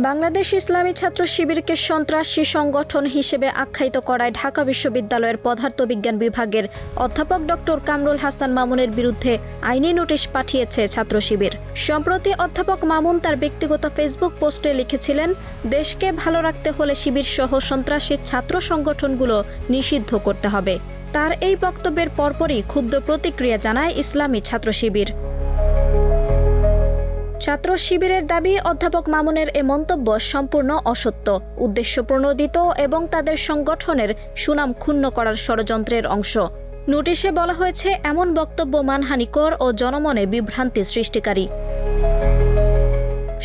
বাংলাদেশ ইসলামী ছাত্র শিবিরকে সন্ত্রাসী সংগঠন হিসেবে আখ্যায়িত করায় ঢাকা বিশ্ববিদ্যালয়ের পদার্থবিজ্ঞান বিভাগের অধ্যাপক ডক্টর কামরুল হাসান মামুনের বিরুদ্ধে আইনি নোটিশ পাঠিয়েছে ছাত্র শিবির। সম্প্রতি অধ্যাপক মামুন তার ব্যক্তিগত ফেসবুক পোস্টে লিখেছিলেন, দেশকে ভালো রাখতে হলে শিবির সহ সন্ত্রাসী ছাত্র সংগঠনগুলো নিষিদ্ধ করতে হবে। তার এই বক্তব্যের পরপরই ক্ষুব্ধ প্রতিক্রিয়া জানায় ইসলামী ছাত্র শিবির। ছাত্র শিবিরের দাবি, অধ্যাপক মামুনের এ মন্তব্য সম্পূর্ণ অসত্য, উদ্দেশ্যপ্রণোদিত এবং তাদের সংগঠনের সুনাম ক্ষুণ্ণ করার ষড়যন্ত্রের অংশ। নোটিশে বলা হয়েছে, এমন বক্তব্য মানহানিকর ও জনমনে বিভ্রান্তি সৃষ্টিকারী।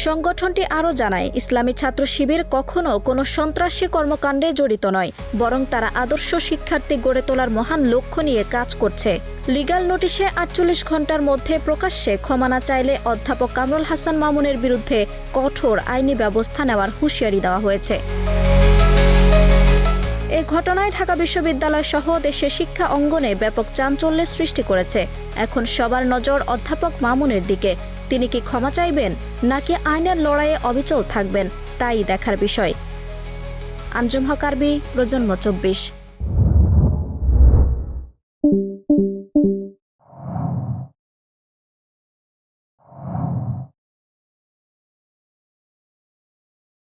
সংগঠনটি আরও জানায়, ইসলামী ছাত্র শিবির কখনো কোনো সন্ত্রাসী কর্মকাণ্ডে জড়িত নয়, বরং তারা আদর্শ শিক্ষার্থী গড়ে তোলার মহান লক্ষ্য নিয়ে কাজ করছে। লিগ্যাল নোটিশে ৪৮ ঘণ্টার মধ্যে প্রকাশ্যে ক্ষমা না চাইলে অধ্যাপক কামরুল হাসান মামুনের বিরুদ্ধে কঠোর আইনি ব্যবস্থা নেওয়ার হুঁশিয়ারি দেওয়া হয়েছে। এ ঘটনায় ঢাকা বিশ্ববিদ্যালয় সহ দেশের শিক্ষা অঙ্গনে ব্যাপক চাঞ্চল্যের সৃষ্টি করেছে। এখন সবার নজর অধ্যাপক মামুনের দিকে। তিনি কি ক্ষমা চাইবেন নাকি আইনের লড়াইয়ে অবিচল থাকবেন, তাই দেখার বিষয়। আঞ্জুম হক আরবি, প্রজন্ম ২৪।